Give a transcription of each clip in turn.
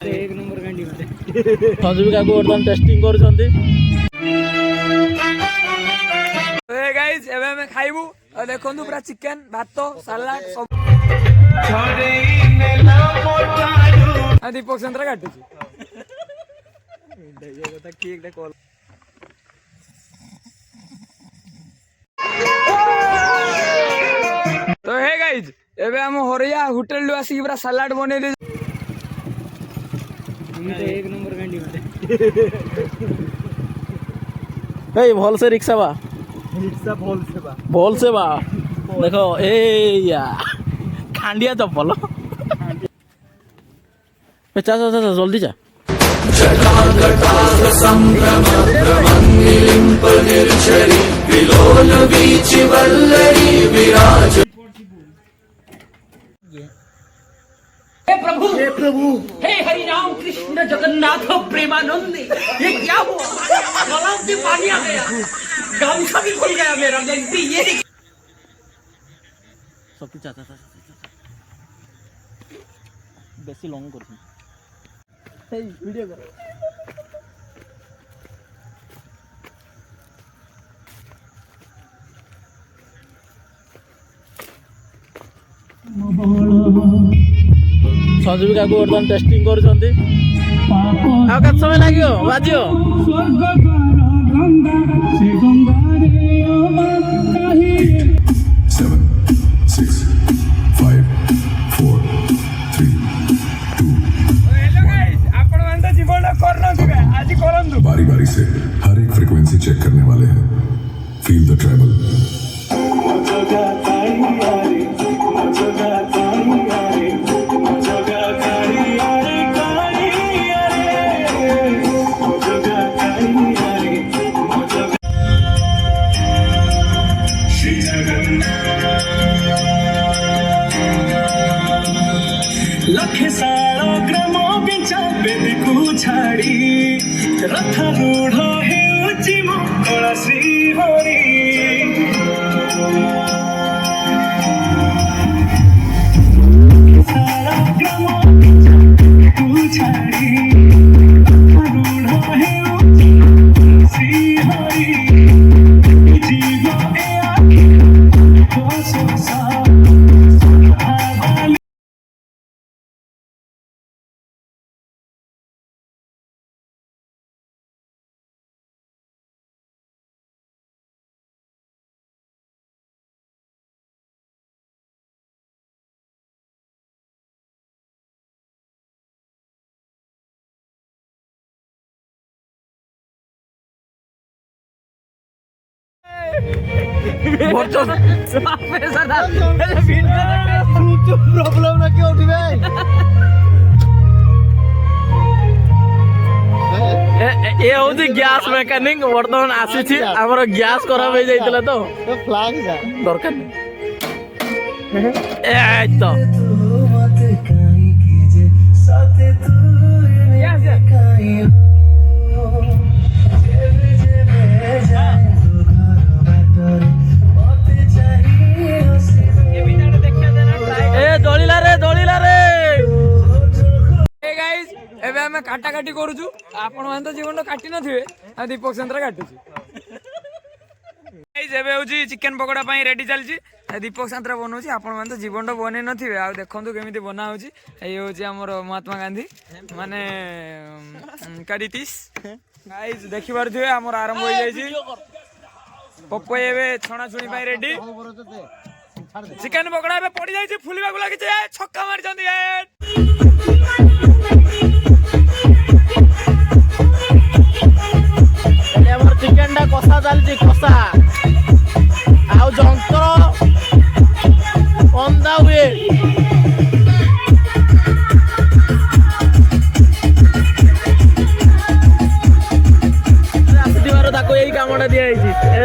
एक नंबर गांडी मते संजीव काकू वर्तमान टेस्टिंग करूछंती। ए गाइस एबे हम खाइबू और देखंतु पूरा चिकन भात सलाड सब आ दीपक चंद्र काटुची ये कथा की एकटा कॉल तो हे गाइस एबे हम होरिया होटल लु आसी पूरा सलाड बने दे एक नंबर गांडी मते ए भल से रिक्शा बा भल से बा देखो ए या खांडिया चप्पल चाचा चाचा जल्दी जा हे प्रभु हे हरि राम कृष्ण जगन्नाथ प्रेमानंद ये क्या हुआ गला से पानी आ गया गामछा भी खुल गया मेरा गलती ये सब चाचा चाचा बेसी लॉन्ग कर वीडियो कर संजीव काकू वर्तमान टेस्टिंग करूछंती। आ केत समय लागियो बाजियो बारी बारी से हर एक फ्रीक्वेंसी चेक करने वाले हैं। Feel the travel. लखे सारो ग्रामो बिचा बेदीकू छाड़ी रथ रूढ़ हेउची मंगल श्री हरि सारा ग्रामो बिचा बेदीकू छाड़ी रूढ़ हेउची श्री हरि जीव ए आखि बसो सा प्रॉब्लम ना क्यों उठी भाई ए होती गैस मैकेनिक वर्तमान आसी छी हमर गैस खराब हो जाइतला तो फ्लैग जा दरकार नहीं ए तो काटा काटी करूछु आपण मान तो जीवन काटी नथिबे आ दीपक चंद्र काटुछु गाइस एबे होची चिकन पकोड़ा पई रेडी चलची दीपक चंद्र बनउची आपण मान तो जीवन बने नथिबे आ देखंतु केमिति बना होची ए होची हमर महात्मा गांधी माने काडितिस गाइस देखि पारथिबे हमर आरंभ हो जाईची पप्पो एबे छणा छुणी पई रेडी चिकन पकोड़ा एबे पड़ी जाईची फुलिबा गुला कि छक्का मारि जंदी चिकेन टा कषा चलती कषा आउ जंतर अंदा हुए ताको यही कामटा दिया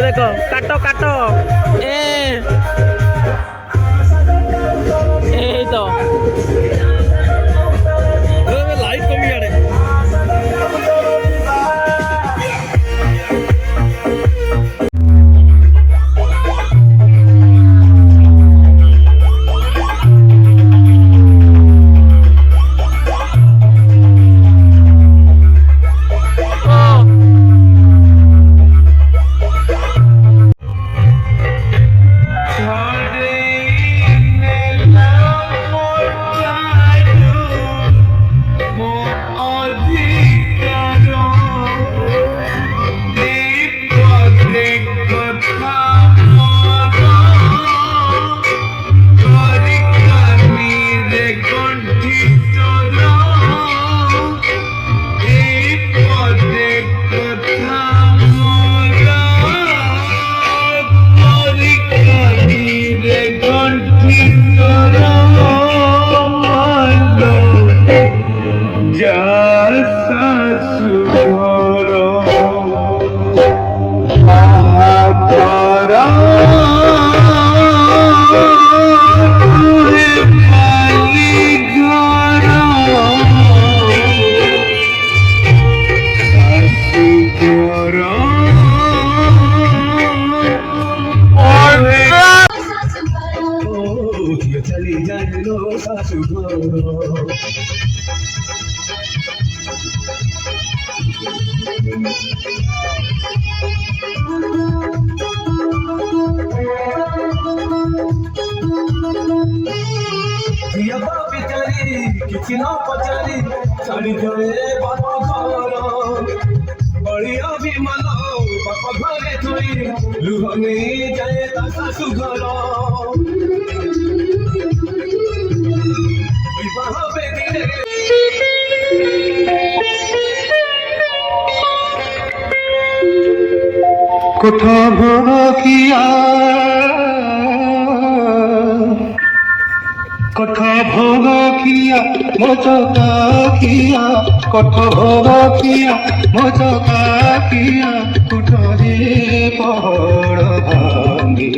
देख काट काट ए तो चली जाए लो सासू घरो ଝିଅ ବିଚାରି କିଛି ନ ପଚାରି ଛାଡ଼ି ଯାଏ ବାପ ଘର ବଳି ଅଭିମାନ ବାପ ଘରେ ଥୋଇ ଲୁହ ନେଇ ଯାଏ ତା ଶାଶୁ ଘର ବିବାହ ବେଦିରେ কোঠা ভোগ কিয়া কোঠা ভোগ কিয়া মোচকা কিয়া কোঠা ভোগ কিয়া মোচকা কিয়া কোঠরে পড় ভাঙ্গি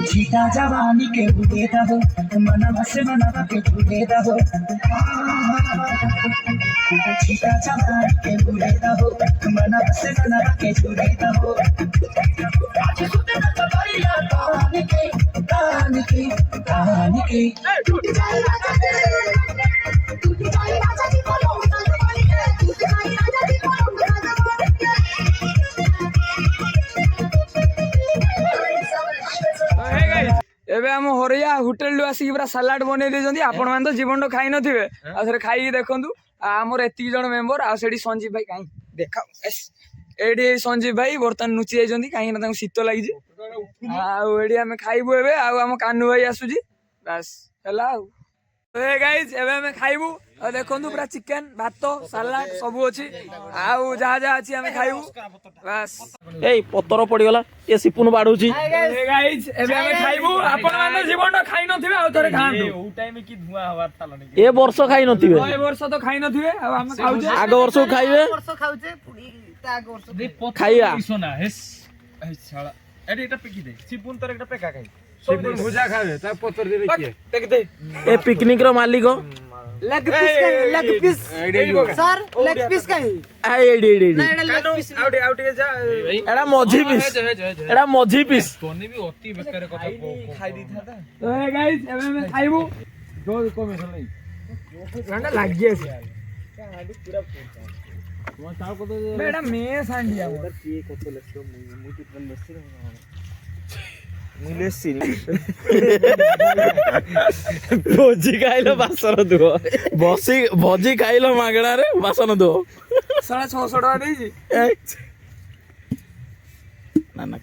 छीटा जवानी के बुझे दो मनवा से मनवा के बुझे दो छीटा जवानी के बुझे दो मनवा से मनवा के बुझे दो कहानी की टूट जाए राजा जी को लौटा टूट जाए राजा जी को लौटा ଏବେ ଆମ ହରିଆ ହୋଟେଲ ରୁ ଆସିକି ପୁରା ସାଲାଡ ବନେଇ ଦେଇଛନ୍ତି ଆପଣ ମାନେ ତ ଜୀବନ ଖାଇ ନଥିବେ ଆଉ ଥରେ ଖାଇକି ଦେଖନ୍ତୁ ଆମର ଏତିକି ଜଣ ମେମ୍ବର ଆଉ ସେଠି ସଞ୍ଜୀବ ଭାଇ କାହିଁ ଦେଖା ଏଇଠି ସଞ୍ଜୀବ ଭାଇ ବର୍ତ୍ତମାନ ଲୁଚି ଯାଇଛନ୍ତି କାହିଁକି ନା ତାଙ୍କୁ ଶୀତ ଲାଗିଛି ଆଉ ଏଠି ଆମେ ଖାଇବୁ ଏବେ ଆଉ ଆମ କାନୁ ଭାଇ ଆସୁଛି ବାସ୍ ହେଲା ଆଉ ଗାଇଜ ଏବେ ଆମେ ଖାଇବୁ ଆଉ ଦେଖନ୍ତୁ ପୁରା ଚିକେନ ଭାତ ସାଲାଡ ସବୁ ଅଛି ଆଉ ଯାହା ଯାହା ଅଛି ଆମେ ଖାଇବୁ ବାସ୍ ଏଇ ପତର ପଡିଗଲା ଏ ସିପୁନ ବାଡୁଛି ଗାଇଜ ଏବେ ଆମେ ଖାଇବୁ ଆପଣ ମାନେ ଜୀବନ ଖାଇ ନଥିବେ ଆଉ ଥରେ ଖାଆନ୍ତୁ ଏ ବର୍ଷ ଖାଇ ନଥିବେ ଏ ବର୍ଷ ତ ଖାଇ ନଥିବେ ଆଉ ଆମେ ଖାଉଛେ ଆଗ ବର୍ଷକୁ ଖାଇବେ ଖାଇବା ଭୁଜା ଖାଇବେ ତା ପତର ଦେବେ କିଏ ଏ ପିକନିକ ର ମାଲିକ leg piece sir leg piece कहीं ଏଇଠି ଏଇଠି ଏଇଠି ଆଉ ଟିକେ ଯା ଏଟା ମଝି ପିସ୍ ଏଟା ମଝି ପିସ୍ ଗାଇଜ ଏବେ ଆମେ ଖାଇବୁ ଲାଗି ଅଛି ଏଟା ମେସ୍ ହାଣ୍ଡି ଆମର ଭୋଜି ଖାଇଲ ବାସନ ଧୁଅ ଭୋଜି ଖାଇଲ ମାଗଣାରେ ବାସନ ଧୁଅ 650 ଟଙ୍କା ଦେଇଛି ନା ନା